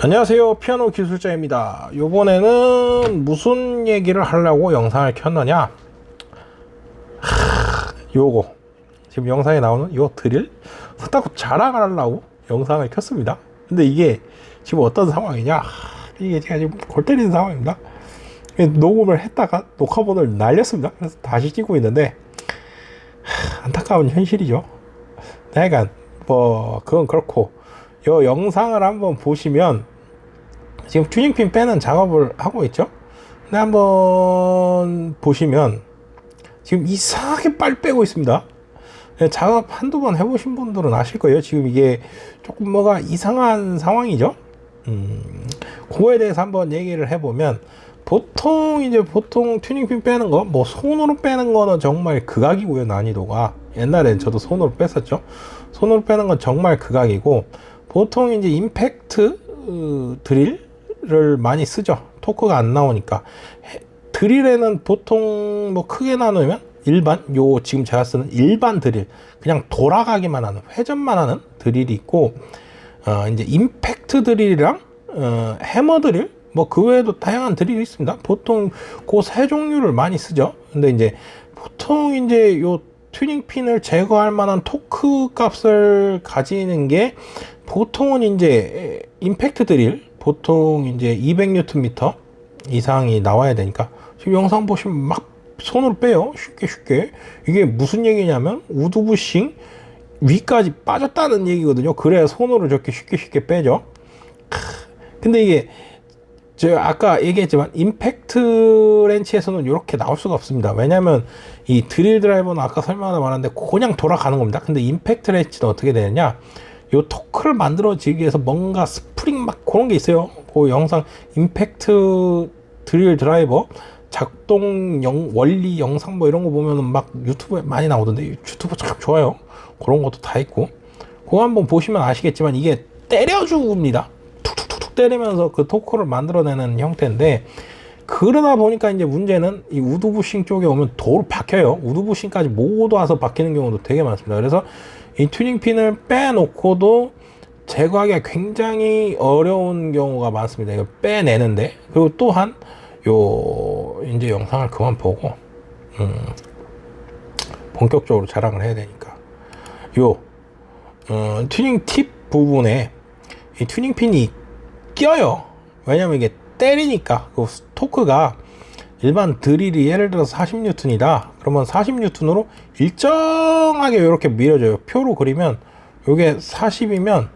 안녕하세요, 피아노 기술자입니다. 요번에는 무슨 얘기를 하려고 영상을 켰느냐, 요거 지금 영상에 나오는 요 드릴 그렇다고 자랑하려고 영상을 켰습니다. 근데 이게 지금 어떤 상황이냐, 이게 제가 지금 골 때리는 상황입니다. 녹음을 했다가 녹화본을 날렸습니다. 그래서 다시 찍고 있는데 안타까운 현실이죠. 내가 뭐 그건 그렇고, 요 영상을 한번 보시면 지금 튜닝핀 빼는 작업을 하고 있죠. 근데 한번 보시면 지금 이상하게 빨리 빼고 있습니다. 작업 한두 번 해보신 분들은 아실 거예요. 지금 이게 조금 뭐가 이상한 상황이죠. 그거에 대해서 한번 얘기를 해보면, 보통 튜닝핀 빼는 거, 뭐 손으로 빼는 거는 정말 극악이고요. 난이도가 옛날엔 저도 손으로 뺐었죠. 손으로 빼는 건 정말 극악이고, 보통 이제 임팩트 드릴을 많이 쓰죠. 토크가 안 나오니까. 드릴에는 보통 뭐 크게 나누면 일반, 요 지금 제가 쓰는 일반 드릴, 그냥 돌아가기만 하는, 회전만 하는 드릴이 있고, 이제 임팩트 드릴이랑 해머 드릴, 뭐 그 외에도 다양한 드릴이 있습니다. 보통 그 세 종류를 많이 쓰죠. 근데 이제 보통 이제 요 튜닝핀을 제거할 만한 토크 값을 가지는 게, 보통은 이제 임팩트 드릴, 보통 이제 200Nm 이상이 나와야 되니까, 지금 영상 보시면 막 손으로 빼요. 쉽게. 이게 무슨 얘기냐면 우드 부싱 위까지 빠졌다는 얘기거든요. 그래야 손으로 저렇게 쉽게 빼죠. 근데 이게 제가 아까 얘기했지만 임팩트 렌치에서는 이렇게 나올 수가 없습니다. 왜냐면 이 드릴 드라이버는 아까 설명하다 말았는데 그냥 돌아가는 겁니다. 근데 임팩트 렌치는 어떻게 되느냐, 요 토크를 만들어지기 위해서 뭔가 스프링 막 그런 게 있어요. 그 영상 임팩트 드릴 드라이버 작동 원리 영상 뭐 이런 거 보면은 막 유튜브에 많이 나오던데, 유튜브 참 좋아요. 그런 것도 다 있고, 그거 한번 보시면 아시겠지만 이게 때려줍니다. 툭툭툭툭 때리면서 그 토크를 만들어내는 형태인데, 그러다 보니까 이제 문제는 이 우드 부싱 쪽에 오면 도로 박혀요. 우드 부싱까지 모두 와서 박히는 경우도 되게 많습니다. 그래서 이 튜닝핀을 빼놓고도 제거하기가 굉장히 어려운 경우가 많습니다. 이거 빼내는데. 그리고 또한 요 이제 영상을 그만 보고 본격적으로 자랑을 해야 되니까, 요 튜닝 팁 부분에 이 튜닝핀이 껴요. 왜냐면 이게 때리니까 그 토크가, 일반 드릴이 예를 들어서 40N이다 그러면 40N으로 일정하게 이렇게 밀어줘요. 표로 그리면 요게 40이면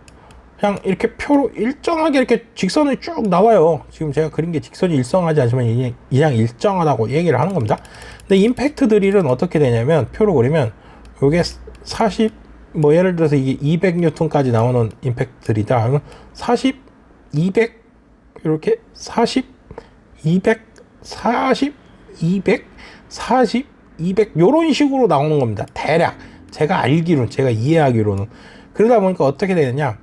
그냥 이렇게 표로 일정하게 이렇게 직선이 쭉 나와요. 지금 제가 그린 게 직선이 일정하지 않지만 그냥 일정하다고 얘기를 하는 겁니다. 근데 임팩트 드릴은 어떻게 되냐면, 표로 그리면 요게 40, 뭐 예를 들어서 이게 200N까지 나오는 임팩트 드릴이다 하면 40, 200 이렇게 40, 200, 40, 200, 40, 200 요런 식으로 나오는 겁니다. 대략 제가 알기로는, 제가 이해하기로는. 그러다 보니까 어떻게 되느냐,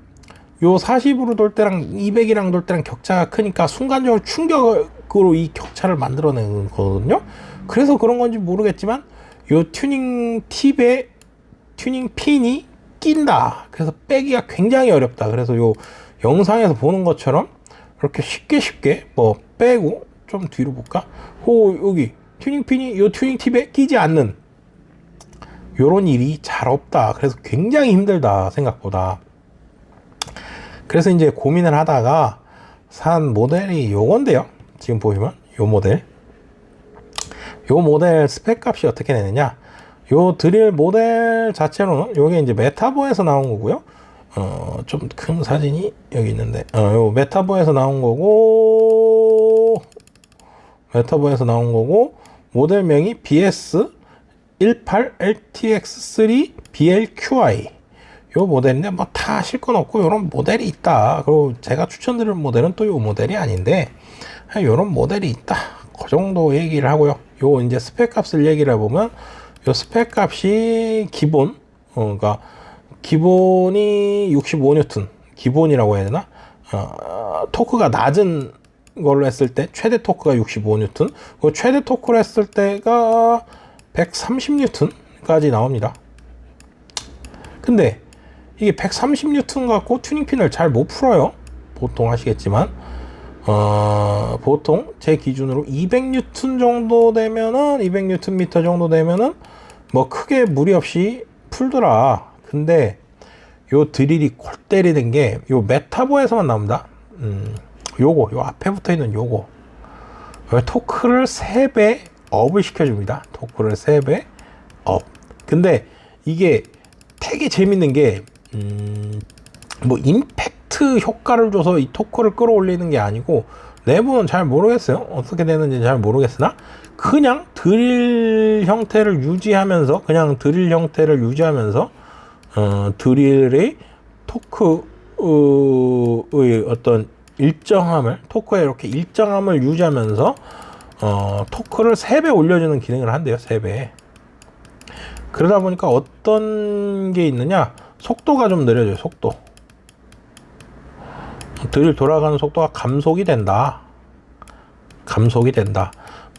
요 40으로 돌 때랑 200이랑 돌 때랑 격차가 크니까 순간적으로 충격으로 이 격차를 만들어내는 거거든요. 그래서 그런 건지 모르겠지만 요 튜닝 팁에 튜닝 핀이 낀다. 그래서 빼기가 굉장히 어렵다. 그래서 요 영상에서 보는 것처럼 이렇게 쉽게 뭐 빼고, 좀 뒤로 볼까? 여기 튜닝핀이 요 튜닝 팁에 끼지 않는 요런 일이 잘 없다. 그래서 굉장히 힘들다, 생각보다. 그래서 이제 고민을 하다가 산 모델이 요건데요. 지금 보시면 요 모델 스펙 값이 어떻게 되느냐, 요 드릴 모델 자체로는 요게 이제 메타보에서 나온 거고요. 좀 큰 사진이 여기 있는데, 요 메타보에서 나온 거고, 모델명이 BS18LTX3 BLQI 요 모델인데, 뭐 다 아실 건 없고 요런 모델이 있다. 그리고 제가 추천드릴 모델은 또 요 모델이 아닌데 요런 모델이 있다, 그 정도 얘기를 하고요. 요 이제 스펙 값을 얘기를 해보면, 요 스펙 값이 기본, 그러니까 기본이 65N, 기본이라고 해야 되나? 토크가 낮은 걸로 했을 때 최대 토크가 65N, 그 최대 토크를 했을 때가 130N까지 나옵니다. 근데 이게 130N 갖고 튜닝핀을 잘 못 풀어요. 보통 아시겠지만 보통 제 기준으로 200N 정도 되면은 200Nm 정도 되면은 뭐 크게 무리 없이 풀더라. 근데 요 드릴이 골 때리는 게 요 메타보에서만 나옵니다. 요 앞에 붙어 있는 요거 토크를 3배 업을 시켜줍니다. 토크를 3배 업. 근데 이게 되게 재밌는 게 뭐 임팩트 효과를 줘서 이 토크를 끌어올리는 게 아니고 내부는 잘 모르겠어요. 어떻게 되는지 잘 모르겠으나 그냥 드릴 형태를 유지하면서 드릴의 토크의 어떤 일정함을 토크의 이렇게 일정함을 유지하면서 토크를 3배 올려주는 기능을 한대요. 3배. 그러다 보니까 어떤 게 있느냐, 속도가 좀 느려져요. 속도. 드릴 돌아가는 속도가 감속이 된다.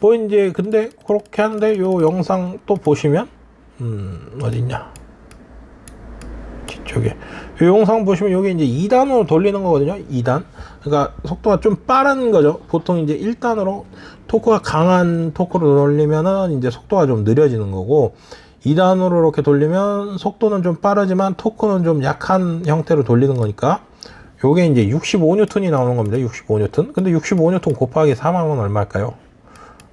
뭐 이제 근데 그렇게 하는데 요 영상 또 보시면 어딨냐, 뒤쪽에 요 영상 보시면 여기 이제 2단으로 돌리는 거거든요. 2단. 그러니까 속도가 좀 빠른 거죠. 보통 이제 1단으로 토크가 강한 토크로 돌리면은 이제 속도가 좀 느려지는 거고, 2단으로 이렇게 돌리면 속도는 좀 빠르지만 토크는 좀 약한 형태로 돌리는 거니까 요게 이제 65N이 나오는 겁니다. 65N. 근데 65N 곱하기 4만원 얼마일까요?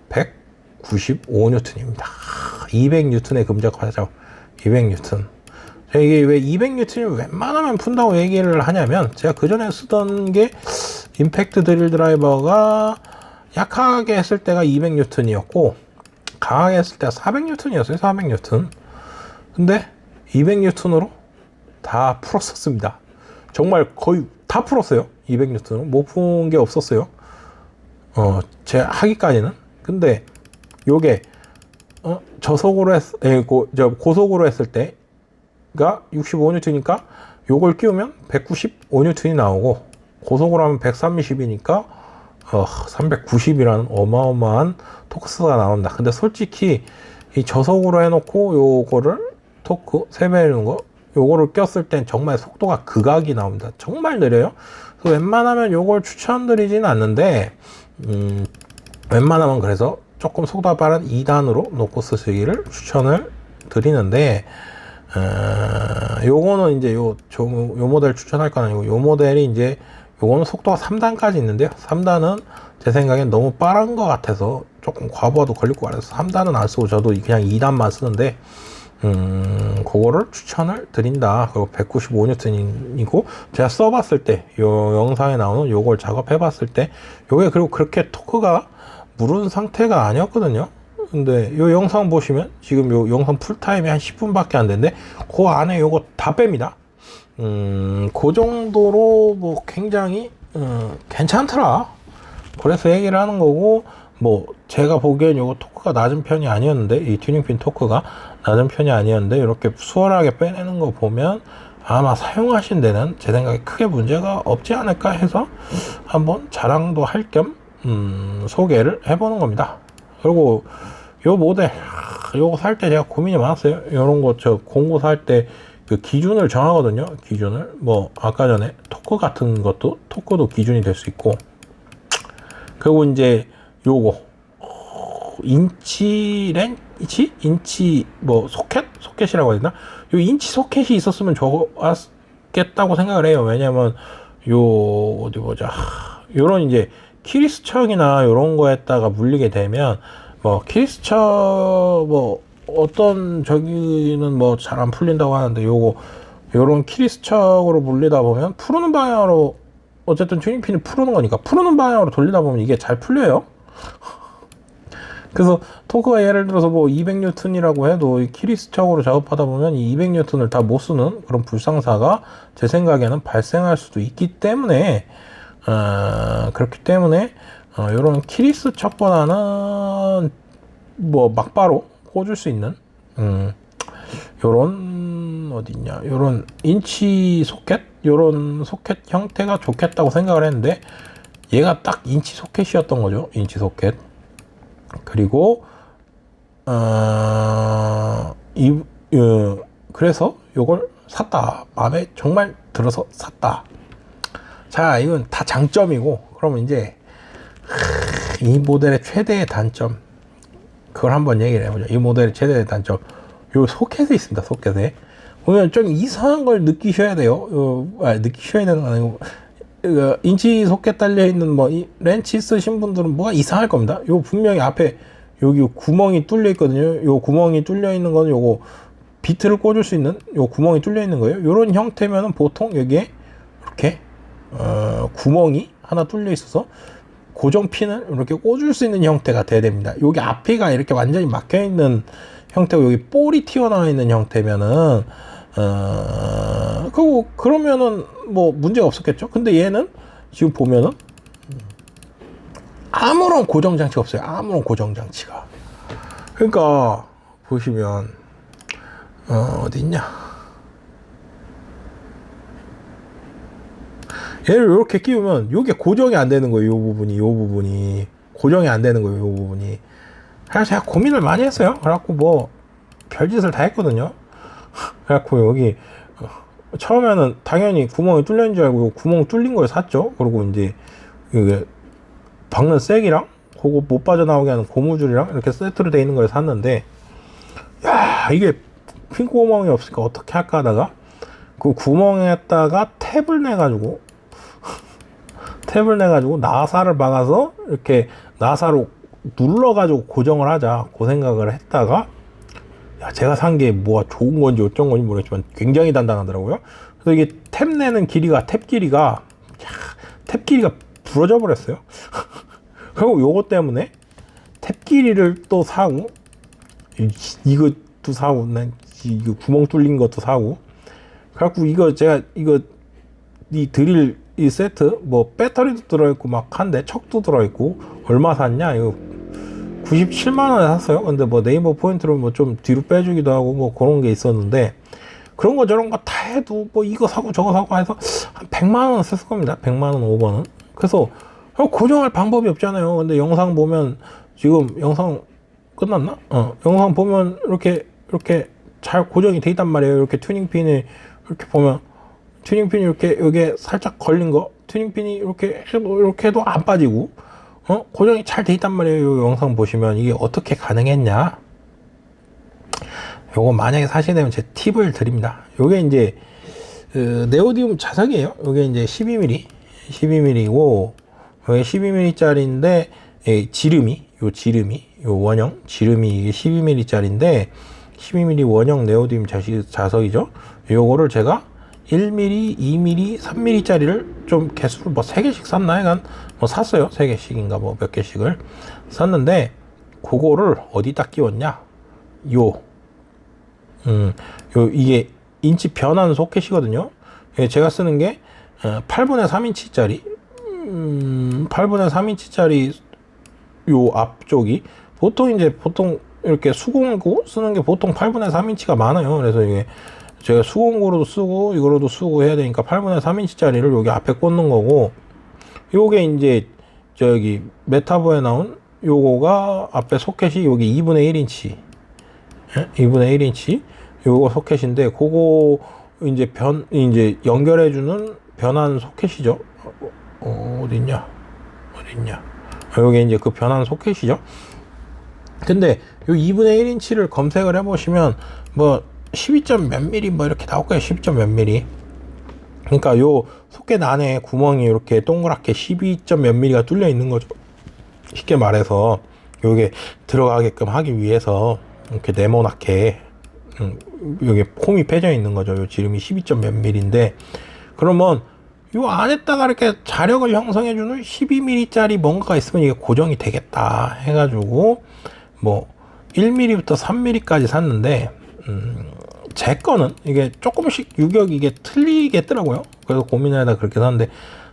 195N입니다. 200N의 금적하죠. 200N. 이게 왜 200N을 웬만하면 푼다고 얘기를 하냐면, 제가 그 전에 쓰던 게 임팩트 드릴 드라이버가 약하게 했을 때가 200N이었고 강하게 했을 때가 400N이었어요. 400N. 근데 200N으로 다 풀었었습니다. 정말 거의 다 풀었어요. 200N으로 못 푼 게 없었어요. 제가 하기까지는. 근데 요게 저속으로 고속으로 했을 때가 65N니까 요걸 끼우면 195N이 나오고, 고속으로 하면 130이니까 390이라는 어마어마한 토크스가 나온다. 근데 솔직히 이 저속으로 해놓고 요거를 토크 3배 해주는 거, 요거를 꼈을 땐 정말 속도가 극악이 나옵니다. 정말 느려요. 그래서 웬만하면 요걸 추천드리진 않는데, 웬만하면 그래서 조금 속도가 빠른 2단으로 놓고 쓰시기를 추천을 드리는데, 요거는 이제 요 모델 추천할 건 아니고, 요 모델이 이제 요거는 속도가 3단까지 있는데요. 3단은 제 생각엔 너무 빠른 것 같아서 조금 과부하도 걸릴 것 같아서 3단은 안 쓰고 저도 그냥 2단만 쓰는데, 그거를 추천을 드린다. 그리고 195N이고, 제가 써봤을 때, 요 영상에 나오는 요걸 작업해 봤을 때, 요게 그리고 그렇게 토크가 무른 상태가 아니었거든요. 근데 요 영상 보시면, 지금 요 영상 풀타임이 한 10분밖에 안 됐는데, 그 안에 요거 다 뺍니다. 그 정도로 뭐 굉장히, 괜찮더라. 그래서 얘기를 하는 거고, 뭐 제가 보기엔 요거 토크가 낮은 편이 아니었는데, 이 튜닝핀 토크가 낮은 편이 아니었는데 이렇게 수월하게 빼내는 거 보면 아마 사용하신 데는 제 생각에 크게 문제가 없지 않을까 해서 한번 자랑도 할 겸 소개를 해보는 겁니다. 그리고 요 모델 요거 살 때 제가 고민이 많았어요. 요런 거 저 공구 살 때 그 기준을 정하거든요. 기준을 뭐 아까 전에 토크 같은 것도 토크도 기준이 될 수 있고, 그리고 이제 요거 인치 뭐 소켓이라고 해야 되나? 요 인치 소켓이 있었으면 좋았겠다고 생각을 해요. 왜냐면 요 어디 보자, 요런 이제 키리스척이나 요런 거에다가 물리게 되면 뭐 키리스척 뭐 어떤 저기는 뭐 잘 안 풀린다고 하는데, 요런 키리스척으로 물리다 보면 푸르는 방향으로, 어쨌든 튜닝핀을 푸르는 거니까 푸르는 방향으로 돌리다 보면 이게 잘 풀려요. 그래서 토크가 예를 들어서 뭐 200N이라고 해도 이 키리스척으로 작업하다 보면 이 200N을 다 못 쓰는 그런 불상사가 제 생각에는 발생할 수도 있기 때문에, 그렇기 때문에 이런 키리스척보다는 뭐 막바로 꽂을 수 있는 요런 어딨냐, 요런 인치 소켓, 요런 소켓 형태가 좋겠다고 생각을 했는데, 얘가 딱 인치 소켓이었던 거죠. 인치 소켓. 그리고 그래서 요걸 샀다. 마음에 정말 들어서 샀다. 자, 이건 다 장점이고, 그러면 이제 이 모델의 최대의 단점, 그걸 한번 얘기를 해보죠. 이 모델의 최대의 단점, 요 소켓이 있습니다. 소켓에 보면 좀 이상한 걸 느끼셔야 돼요. 느끼셔야 되는 거 아니고, 인치 소켓 달려 있는 뭐 렌치 쓰신 분들은 뭐가 이상할 겁니다. 요 분명히 앞에 여기 구멍이 뚫려 있거든요. 요 구멍이 뚫려 있는 거는 요거 비트를 꽂을 수 있는 요 구멍이 뚫려 있는 거예요. 요런 형태면은 보통 여기에 이렇게 구멍이 하나 뚫려 있어서 고정 핀을 이렇게 꽂을 수 있는 형태가 돼야 됩니다. 여기 앞에가 이렇게 완전히 막혀 있는 형태고 여기 볼이 튀어나와 있는 형태면은 그러면은 뭐 문제가 없었겠죠. 근데 얘는 지금 보면은 아무런 고정 장치가 없어요. 아무런 고정 장치가. 그러니까 보시면 어디 있냐? 얘를 이렇게 끼우면 이게 고정이 안 되는 거예요. 이 부분이 고정이 안 되는 거예요. 이 부분이. 그래서 제가 고민을 많이 했어요. 그래갖고 뭐 별짓을 다 했거든요. 그래갖고 여기 처음에는 당연히 구멍이 뚫려 있는 줄 알고 구멍 뚫린 걸 샀죠. 그리고 이제 이게 박는 색이랑 그거 못 빠져나오게 하는 고무줄이랑 이렇게 세트로 돼 있는 걸 샀는데, 야, 이게 핀 구멍이 없으니까 어떻게 할까 하다가 그 구멍에다가 탭을 내가지고 나사를 박아서 이렇게 나사로 눌러가지고 고정을 하자, 그 생각을 했다가, 야, 제가 산 게 뭐가 좋은 건지 어쩐 건지 모르겠지만 굉장히 단단하더라고요. 그래서 이게 탭 길이가 부러져 버렸어요. 그리고 요거 때문에 탭 길이를 또 사고, 이것도 사고, 이거 구멍 뚫린 것도 사고, 그래갖고 이 드릴 이 세트 뭐 배터리도 들어있고 막 한데 척도 들어있고, 얼마 샀냐? 이거 97만 원에 샀어요. 근데 뭐 네이버 포인트로 뭐 좀 뒤로 빼주기도 하고 뭐 그런 게 있었는데, 그런 거 저런 거 다 해도 뭐 이거 사고 저거 사고 해서 한 100만 원 썼을 겁니다. 100만 원, 5번은. 그래서 고정할 방법이 없잖아요. 근데 영상 보면, 지금 영상 끝났나? 영상 보면 이렇게 잘 고정이 돼 있단 말이에요. 이렇게 튜닝핀이 이렇게 보면 튜닝핀이 이렇게 여기에 살짝 걸린 거, 튜닝핀이 이렇게 해도 안 빠지고 고정이 잘 돼 있단 말이에요. 이 영상 보시면. 이게 어떻게 가능했냐? 요거 만약에 사시게 되면 제 팁을 드립니다. 요게 이제 네오디움 자석이에요. 요게 이제 12mm고 요게 12mm 짜리인데, 요 원형 지름이 이게 12mm 짜리인데 12mm 원형 네오디움 자석이죠. 요거를 제가 1mm, 2mm, 3mm 짜리를 좀 개수를 뭐 3개씩 샀나? 약간 뭐 샀어요. 3개씩인가 뭐 몇 개씩을 샀는데, 그거를 어디다 끼웠냐? 이게 인치 변환 소켓이거든요. 제가 쓰는 게 8분의 3인치짜리 8분의 3인치짜리 요 앞쪽이 보통 이렇게 수공구 쓰는 게 보통 8분의 3인치가 많아요. 그래서 이게 제가 수공구로도 쓰고 이거로도 쓰고 해야 되니까 8분의 3인치짜리를 여기 앞에 꽂는 거고, 요게 이제 저기 메타보에 나온 요거가 앞에 소켓이 여기 2분의 1인치 2분의 1인치 요거 소켓인데, 그거 이제 연결해주는 변환 소켓이죠. 어딨냐? 여기 이제 그 변환 소켓이죠. 근데 요 2분의 1인치를 검색을 해보시면 뭐 12점 몇 미리 뭐 이렇게 나올 거예요. 12점 몇 미리. 그러니까 요 소켓 안에 구멍이 이렇게 동그랗게 12점 몇 미리가 뚫려 있는 거죠. 쉽게 말해서 요게 들어가게끔 하기 위해서 이렇게 네모나게 여기 폼이 패져 있는 거죠. 요 지름이 12점 몇 미리인데, 그러면 요 안에다가 이렇게 자력을 형성해주는 12mm짜리 뭔가가 있으면 이게 고정이 되겠다 해가지고 뭐 1mm부터 3mm까지 샀는데, 제 거는 이게 조금씩 유격이 이게 틀리겠더라고요. 그래서 고민하다 그렇게 샀는데,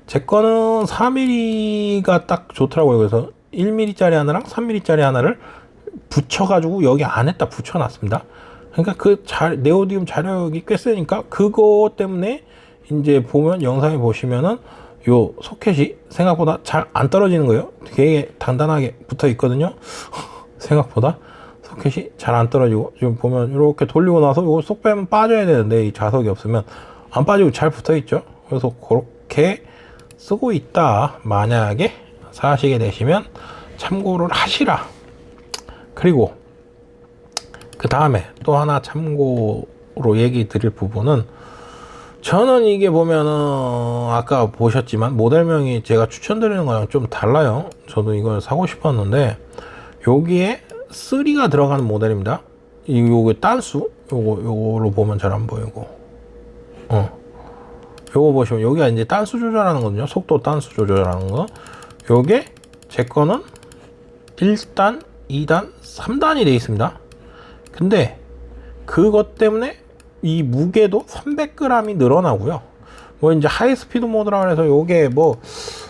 제 거는 4mm가 딱 좋더라고요. 그래서 1mm짜리 하나랑 3mm짜리 하나를 붙여가지고 여기 안에다 붙여놨습니다. 그러니까 네오디움 자력이 꽤 세니까 그거 때문에 이제 보면 영상에 보시면은 요 소켓이 생각보다 잘 안 떨어지는 거예요. 되게 단단하게 붙어 있거든요. 생각보다 소켓이 잘 안 떨어지고, 지금 보면 이렇게 돌리고 나서 이거 쏙 빼면 빠져야 되는데 이 자석이 없으면 안 빠지고 잘 붙어 있죠. 그래서 그렇게 쓰고 있다. 만약에 사시게 되시면 참고를 하시라. 그리고 그 다음에 또 하나 참고로 얘기 드릴 부분은, 저는 이게 보면은 아까 보셨지만 모델명이 제가 추천드리는 거랑 좀 달라요. 저도 이걸 사고 싶었는데 여기에 3가 들어가는 모델입니다. 요게 단수, 요거로 보면 잘 안 보이고, 요거 보시면 여기가 이제 단수 조절하는 거거든요. 속도 단수 조절하는 거. 요게 제 거는 1단, 2단, 3단이 되어 있습니다. 근데 그것 때문에 이 무게도 300g이 늘어나고요. 뭐 이제 하이스피드 모드라 그래서 요게 뭐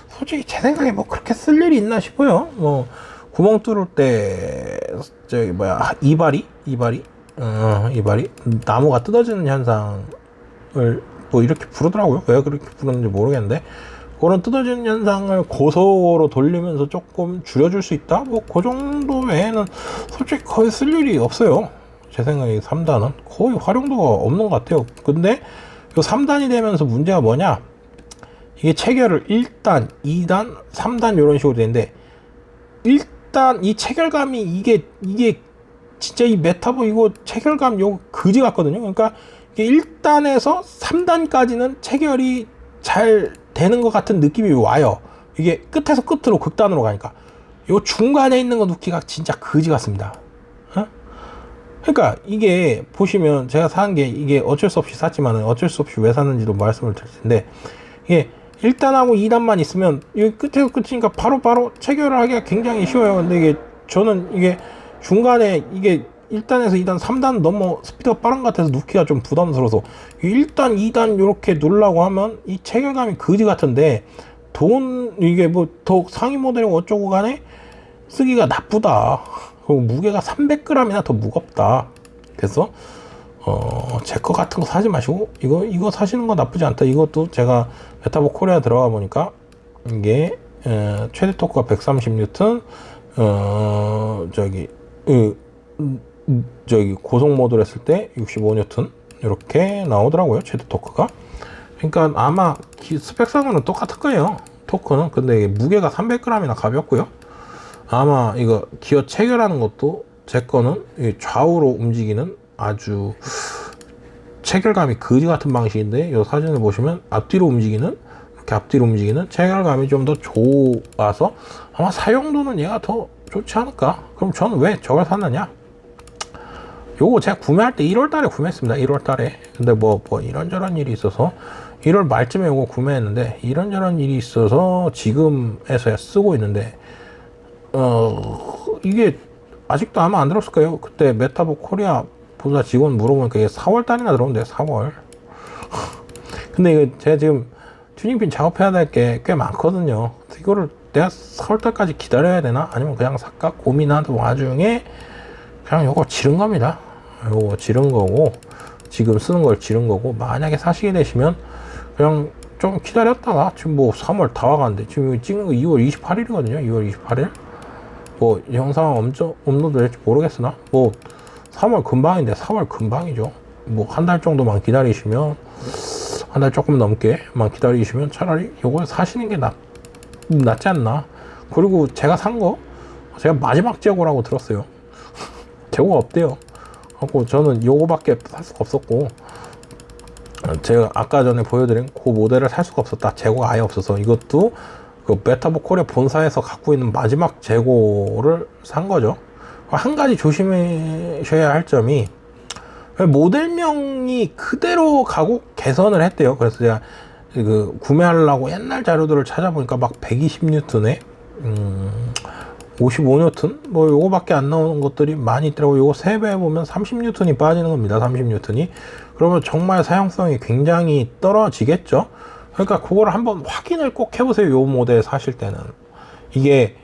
솔직히 제 생각에 뭐 그렇게 쓸 일이 있나 싶어요. 뭐 구멍 뚫을 때 저기 뭐야 이발이 나무가 뜯어지는 현상을 뭐 이렇게 부르더라고요. 왜 그렇게 부르는지 모르겠는데 그런 뜯어지는 현상을 고속으로 돌리면서 조금 줄여줄 수 있다? 뭐 그 정도 외에는 솔직히 거의 쓸 일이 없어요. 제 생각에 3단은 거의 활용도가 없는 것 같아요. 근데 요 3단이 되면서 문제가 뭐냐, 이게 체결을 1단, 2단, 3단 이런 식으로 되는데, 일단 이 체결감이 이게 진짜 이 메타보 이거 체결감 요 그지 같거든요. 그러니까 이게 1단에서 3단까지는 체결이 잘 되는 것 같은 느낌이 와요. 이게 끝에서 끝으로 극단으로 가니까 요 중간에 있는 거 넣기가 진짜 그지 같습니다. 그러니까 이게 보시면 제가 산 게 이게 어쩔 수 없이 샀지만 어쩔 수 없이 왜 샀는지도 말씀을 드릴 텐데, 이게 1단하고 2단만 있으면 이게 끝에서 끝이니까 바로 체결을 하기가 굉장히 쉬워요. 근데 이게 저는 이게 중간에 이게 1단에서 2단, 3단 너무 스피드가 빠른 것 같아서 넣기가 좀 부담스러워서 1단, 2단 이렇게 누르려고 하면 이 체결감이 그지 같은데 이게 뭐 더 상위 모델이 어쩌고 간에 쓰기가 나쁘다. 그리고 무게가 300g이나 더 무겁다. 그래서 제 거 같은 거 사지 마시고 이거 사시는 거 나쁘지 않다. 이것도 제가 메타보 코리아 들어가 보니까 이게 최대 토크가 130N, 저기 고속 모드를 했을 때 65N 이렇게 나오더라고요. 최대 토크가. 그러니까 아마 스펙상으로는 똑같을 거예요. 토크는. 근데 이게 무게가 300g이나 가볍고요. 아마 이거 기어 체결하는 것도 제 거는 좌우로 움직이는 아주 체결감이 거지 같은 방식인데, 이 사진을 보시면 앞뒤로 움직이는, 이렇게 앞뒤로 움직이는 체결감이 좀 더 좋아서 아마 사용도는 얘가 더 좋지 않을까. 그럼 저는 왜 저걸 샀느냐, 요거 제가 구매할 때 1월 달에 구매했습니다. 1월 달에. 근데 뭐 이런저런 일이 있어서 1월 말쯤에 요거 구매했는데, 이런저런 일이 있어서 지금에서야 쓰고 있는데, 이게 아직도 아마 안 들었을 거예요. 그때 메타보 코리아 본사 직원 물어보니까 이게 4월 달이나 들어온대요. 4월. 근데 이거 제가 지금 튜닝핀 작업해야 될 게 꽤 많거든요. 이거를 내가 4월 달까지 기다려야 되나? 아니면 그냥 살까 고민하던 와중에 그냥 요거 지른 겁니다. 요거 지른 거고, 지금 쓰는 걸 지른 거고, 만약에 사시게 되시면 그냥 좀 기다렸다가, 지금 뭐 3월 다 와가는데 지금 찍는 거 2월 28일이거든요. 2월 28일. 뭐 영상 엄청 업로드 될지 모르겠으나 뭐 3월 금방인데, 4월 금방이죠. 뭐 한 달 정도만 기다리시면, 한 달 조금 넘게만 기다리시면 차라리 이걸 사시는 게 낫지 않나. 그리고 제가 산 거 제가 마지막 재고라고 들었어요. 재고가 없대요. 하고 저는 요거밖에 살 수가 없었고, 제가 아까 전에 보여드린 그 모델을 살 수가 없었다. 재고가 아예 없어서 이것도 그 메타보 코리아 본사에서 갖고 있는 마지막 재고를 산 거죠. 한 가지 조심하셔야 할 점이, 모델명이 그대로 가고 개선을 했대요. 그래서 제가 그 구매하려고 옛날 자료들을 찾아보니까 막 120N에 55N 뭐 요거밖에 안 나오는 것들이 많이 있더라고요. 요거 3배 보면 30N이 빠지는 겁니다. 30N이. 그러면 정말 사용성이 굉장히 떨어지겠죠. 그러니까 그걸 한번 확인을 꼭 해보세요. 요 모델 사실 때는 이게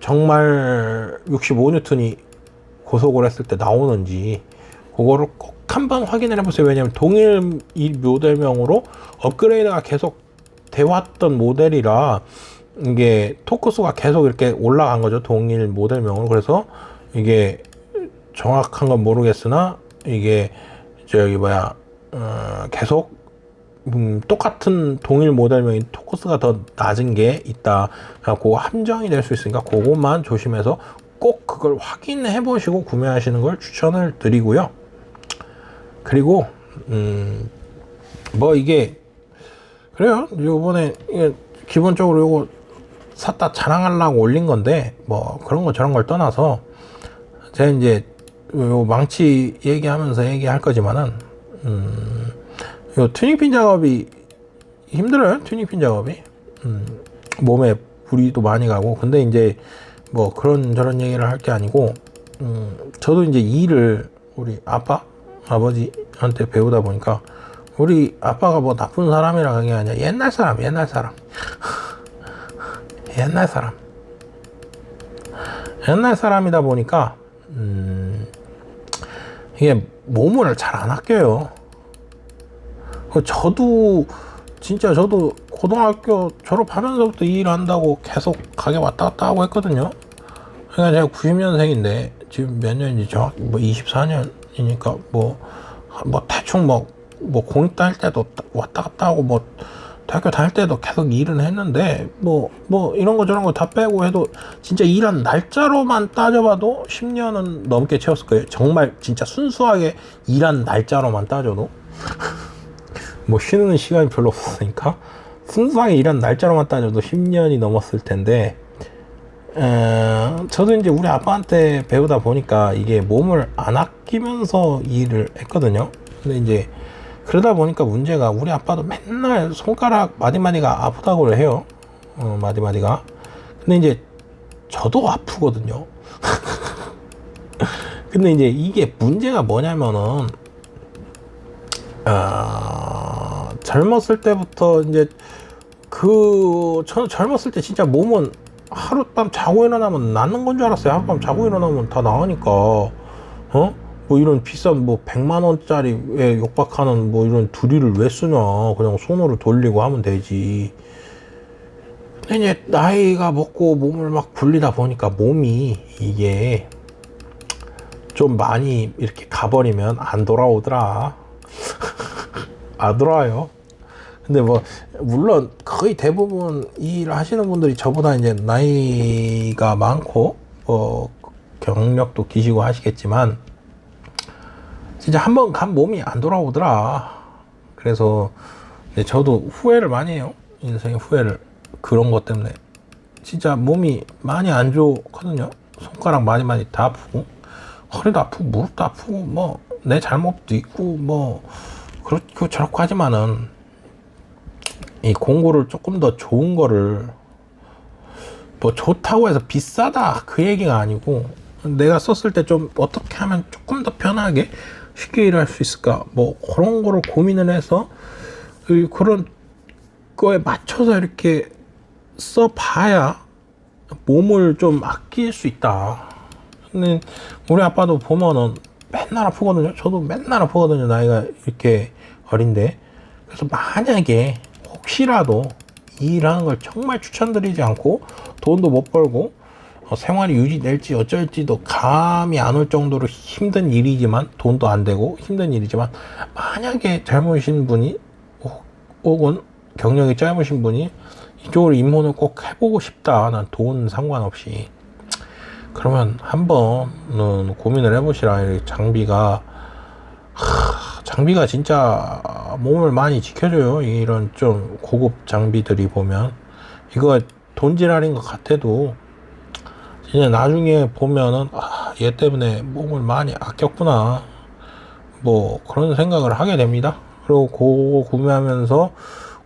정말 65N이 고속을 했을 때 나오는지 그거를 꼭 한번 확인을 해보세요. 왜냐면 동일 이 모델명으로 업그레이드가 계속 돼왔던 모델이라 이게 토크수가 계속 이렇게 올라간 거죠. 동일 모델명으로. 그래서 이게 정확한 건 모르겠으나 이게 저기 계속 똑같은 동일 모델명인 토크스가 더 낮은 게 있다. 그거 함정이 될 수 있으니까 그것만 조심해서 꼭 그걸 확인해 보시고 구매하시는 걸 추천을 드리고요. 그리고 뭐 이게 그래요. 요번에 기본적으로 요거 샀다 자랑하려고 올린 건데 뭐 그런 거 저런 걸 떠나서 제가 이제 요 망치 얘기하면서 얘기할 거지만은 요 튜닝핀 작업이 힘들어요. 튜닝핀 작업이 몸에 무리도 많이 가고. 근데 이제 뭐 그런 저런 얘기를 할 게 아니고 저도 이제 일을 우리 아버지한테 배우다 보니까 우리 아빠가 뭐 나쁜 사람이라는 게 아니라 옛날 사람 옛날 사람이다 보니까 이게 몸을 잘 안 아껴요. 저도 고등학교 졸업하면서부터 이 일 한다고 계속 가게 왔다 갔다 하고 했거든요. 그러니까 제가 90년생인데 지금 몇 년이지? 정확히 뭐 24년이니까 뭐 대충 뭐 공익 다닐 때도 왔다 갔다 하고 뭐 대학교 다닐 때도 계속 일은 했는데 뭐 이런 거 저런 거 다 빼고 해도 진짜 일한 날짜로만 따져봐도 10년은 넘게 채웠을 거예요. 정말 진짜 순수하게 일한 날짜로만 따져도 뭐 쉬는 시간이 별로 없으니까 순수하게 일한 날짜로만 따져도 10년이 넘었을 텐데 저도 이제 우리 아빠한테 배우다 보니까 이게 몸을 안 아끼면서 일을 했거든요. 근데 이제 그러다 보니까 문제가 우리 아빠도 맨날 손가락 마디마디가 아프다고 해요. 마디마디가. 근데 이제 저도 아프거든요. 근데 이제 이게 문제가 뭐냐면은 젊었을 때부터 이제 저는 젊었을 때 진짜 몸은 하룻밤 자고 일어나면 낫는 건 줄 알았어요. 하룻밤 자고 일어나면 다 나으니까 뭐 이런 비싼 뭐 100만 원짜리에 욕박하는 뭐 이런 두리를 왜 쓰냐. 그냥 손으로 돌리고 하면 되지. 근데 이제 나이가 먹고 몸을 막 굴리다 보니까 몸이 이게 좀 많이 이렇게 가버리면 안 돌아오더라. 안 돌아와요. 근데 뭐 물론 거의 대부분 이 일을 하시는 분들이 저보다 이제 나이가 많고 경력도 기시고 하시겠지만 진짜 한번 간 몸이 안 돌아오더라. 그래서 저도 후회를 많이 해요. 인생의 후회를. 그런 것 때문에 진짜 몸이 많이 안 좋거든요. 손가락 많이 다 아프고 허리도 아프고 무릎도 아프고 뭐 내 잘못도 있고 뭐 그렇고 저렇고 하지만은 이 공구를 조금 더 좋은 거를 뭐 좋다고 해서 비싸다 그 얘기가 아니고 내가 썼을 때 좀 어떻게 하면 조금 더 편하게 쉽게 일할 수 있을까 뭐 그런 거를 고민을 해서 그런 거에 맞춰서 이렇게 써봐야 몸을 좀 아낄 수 있다. 근데 우리 아빠도 보면은 맨날 아프거든요. 저도 맨날 아프거든요. 나이가 이렇게 어린데. 그래서 만약에 혹시라도 이 일하는 걸 정말 추천드리지 않고 돈도 못 벌고 생활이 유지될지 어쩔지도 감이 안 올 정도로 힘든 일이지만 돈도 안 되고 힘든 일이지만 만약에 젊으신 분이 혹은 경력이 짧으신 분이 이쪽으로 입문을 꼭 해보고 싶다. 난 돈 상관없이. 그러면 한번은 고민을 해보시라. 장비가 진짜 몸을 많이 지켜줘요. 이런 좀 고급 장비들이 보면 이거 돈지랄인 것 같아도 진짜 나중에 보면은 얘 때문에 몸을 많이 아꼈구나 뭐 그런 생각을 하게 됩니다. 그리고 그거 구매하면서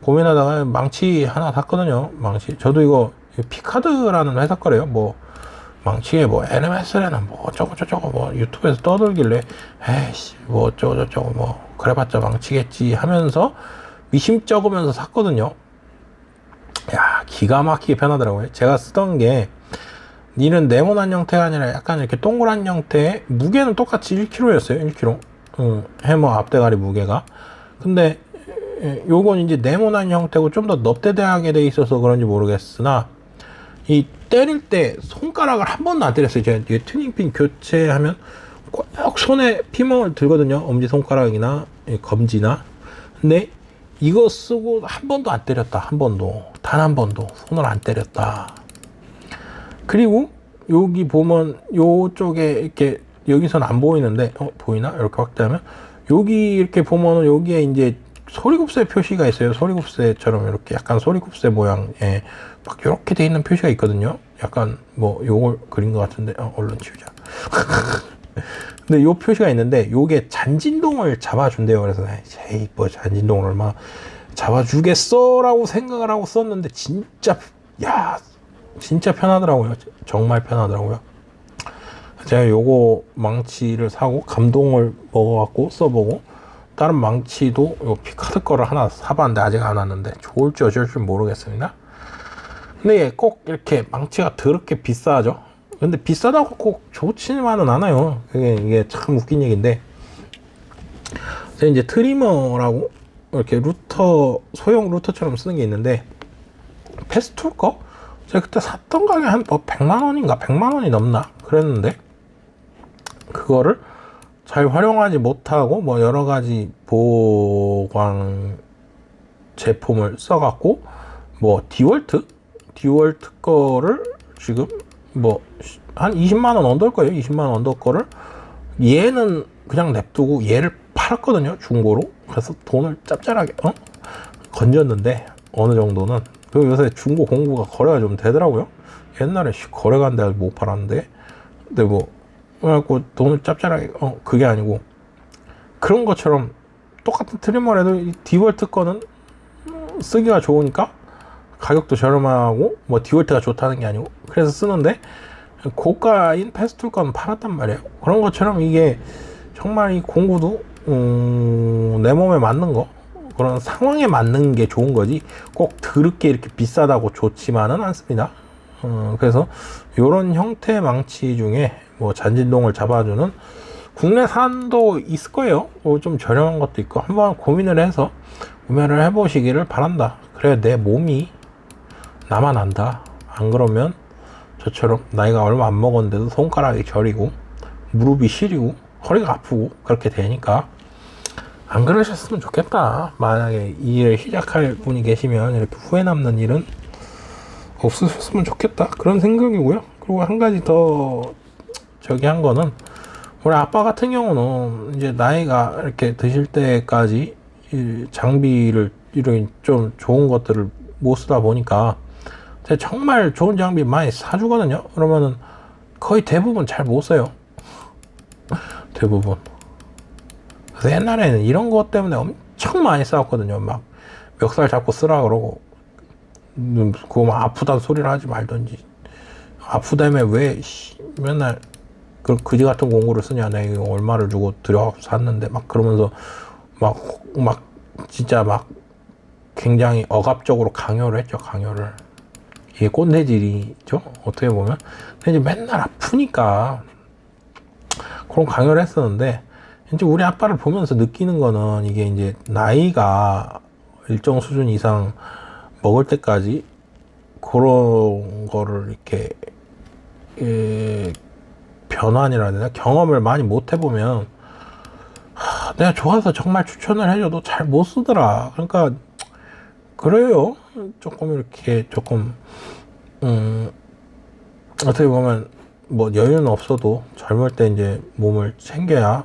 고민하다가 망치 하나 샀거든요. 망치 저도 이거 피카드라는 회사 거래요. 뭐 망치에 뭐 LMS라는 뭐 어쩌고저쩌고 뭐 유튜브에서 떠들길래 에이씨 뭐 어쩌고저쩌고 뭐 그래봤자 망치겠지 하면서 미심쩍으면서 샀거든요. 야 기가 막히게 편하더라고요. 제가 쓰던 게 니는 네모난 형태가 아니라 약간 이렇게 동그란 형태의 무게는 똑같이 1kg였어요. 1kg 해머 앞대가리 무게가. 근데 요건 이제 네모난 형태고 좀 더 넙대대하게 돼 있어서 그런지 모르겠으나 이 때릴 때 손가락을 한 번도 안 때렸어요. 제가 튜닝핀 교체하면 꼭 손에 피멍을 들거든요. 엄지손가락이나 검지나. 근데 이거 쓰고 한 번도 안 때렸다. 한 번도. 단 한 번도 손을 안 때렸다. 그리고 여기 보면 요쪽에 이렇게 여기서는 안 보이는데 보이나? 이렇게 확대하면 여기 이렇게 보면은 여기에 이제 소리곱새 표시가 있어요. 소리곱새처럼 이렇게 약간 소리곱새 모양에 막 이렇게 돼 있는 표시가 있거든요. 약간 뭐 요걸 그린 것 같은데 얼른 치우자. 근데 요 표시가 있는데 요게 잔진동을 잡아준대요. 그래서 에이 뭐 잔진동을 얼마 잡아주겠어 라고 생각을 하고 썼는데 진짜 편하더라고요. 정말 편하더라고요. 제가 요거 망치를 사고 감동을 먹어갖고 써보고 다른 망치도 요 피카드 거를 하나 사봤는데 아직 안 왔는데 좋을지 어쩔지 모르겠습니다. 근데 꼭 이렇게 망치가 더럽게 비싸죠. 근데 비싸다고 꼭 좋지만은 않아요. 이게 참 웃긴 얘기인데 제가 이제 트리머라고 이렇게 루터 소형 루터처럼 쓰는 게 있는데 패스툴 거 제가 그때 샀던 가게 한 100만 원인가 100만 원이 넘나 그랬는데 그거를 잘 활용하지 못하고 뭐 여러 가지 보강 제품을 써갖고 뭐 디월트 거를 지금 뭐 한 20만 원 언더일 거예요. 20만 원 언더 거를 얘는 그냥 냅두고 얘를 팔았거든요. 중고로. 그래서 돈을 짭짤하게 건졌는데 어느 정도는 그리고 요새 중고 공구가 거래가 좀 되더라고요. 옛날에 거래가 안 돼서 못 팔았는데 근데 뭐 그래갖고 돈을 짭짤하게 그게 아니고 그런 것처럼 똑같은 트리머라도 이 디월트 거는 쓰기가 좋으니까 가격도 저렴하고 뭐 디월트가 좋다는 게 아니고 그래서 쓰는데 고가인 패스툴 거는 팔았단 말이에요. 그런 것처럼 이게 정말 이 공구도 내 몸에 맞는 거 그런 상황에 맞는 게 좋은 거지 꼭 더럽게 이렇게 비싸다고 좋지만은 않습니다. 그래서 이런 형태의 망치 중에 뭐 잔진동을 잡아주는 국내산도 있을 거예요. 좀 저렴한 것도 있고 한번 고민을 해서 구매를 해보시기를 바란다. 그래야 내 몸이 나만 안다. 안 그러면 저처럼 나이가 얼마 안 먹었는데도 손가락이 저리고 무릎이 시리고 허리가 아프고 그렇게 되니까 안 그러셨으면 좋겠다. 만약에 이 일을 시작할 분이 계시면 이렇게 후회 남는 일은 없으셨으면 좋겠다. 그런 생각이고요. 그리고 한 가지 더 저기 한 거는 우리 아빠 같은 경우는 이제 나이가 이렇게 드실 때까지 장비를 이런 좀 좋은 것들을 못 쓰다 보니까 정말 좋은 장비 많이 사주거든요. 그러면은 거의 대부분 잘 못 써요. 대부분. 그래서 옛날에는 이런 것 때문에 엄청 많이 싸웠거든요. 막 멱살 잡고 쓰라 그러고 그거 막 아프다는 소리를 하지 말던지 아프다며 왜 맨날 그 그지 같은 공구를 쓰냐 내가 이거 얼마를 주고 들여갖고 샀는데 막 그러면서 막 진짜 막 굉장히 억압적으로 강요를 했죠. 강요를. 이게 꼰대질이죠. 어떻게 보면. 근데 이제 맨날 아프니까 그런 강요를 했었는데 이제 우리 아빠를 보면서 느끼는 거는 이게 이제 나이가 일정 수준 이상 먹을 때까지 그런 거를 이렇게 변환이라 해야 되나 경험을 많이 못 해보면 내가 좋아서 정말 추천을 해줘도 잘 못 쓰더라. 그러니까 그래요. 조금 이렇게 조금 어떻게 보면 뭐 여유는 없어도 젊을 때 이제 몸을 챙겨야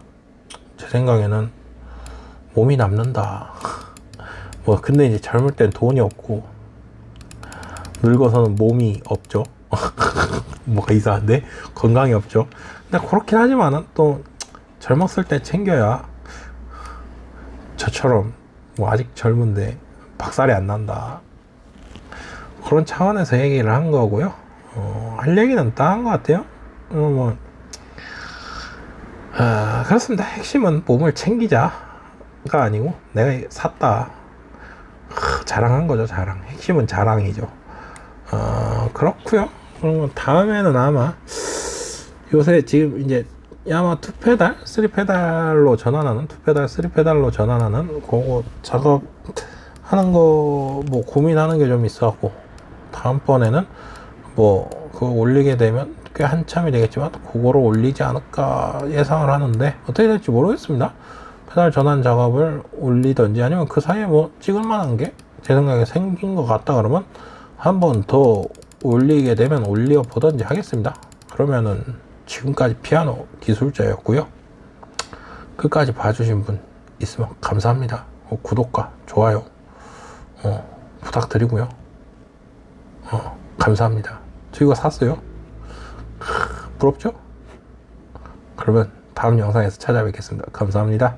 제 생각에는 몸이 남는다. 뭐 근데 이제 젊을 땐 돈이 없고 늙어서는 몸이 없죠. 뭐가 이상한데 건강이 없죠. 근데 그렇긴 하지만은 또 젊었을 때 챙겨야 저처럼 뭐 아직 젊은데 박살이 안 난다. 그런 차원에서 얘기를 한 거고요. 할 얘기는 다 한 것 같아요. 그렇습니다. 핵심은 몸을 챙기자가 아니고 내가 샀다. 자랑한 거죠. 자랑. 핵심은 자랑이죠. 그렇고요. 그러면 다음에는 아마 요새 지금 이제 야마 2페달, 3페달로 전환하는 2페달, 3페달로 전환하는 그거 작업 하는 거 뭐 고민하는 게 좀 있어갖고 다음번에는 뭐 그거 올리게 되면 꽤 한참이 되겠지만 그거로 올리지 않을까 예상을 하는데 어떻게 될지 모르겠습니다. 페달 전환 작업을 올리든지 아니면 그 사이에 뭐 찍을 만한 게 제 생각에 생긴 것 같다 그러면 한 번 더 올리게 되면 올려 보든지 하겠습니다. 그러면은 지금까지 피아노 기술자였고요. 끝까지 봐주신 분 있으면 감사합니다. 구독과 좋아요 부탁드리고요. 감사합니다. 저 이거 샀어요. 부럽죠? 그러면 다음 영상에서 찾아뵙겠습니다. 감사합니다.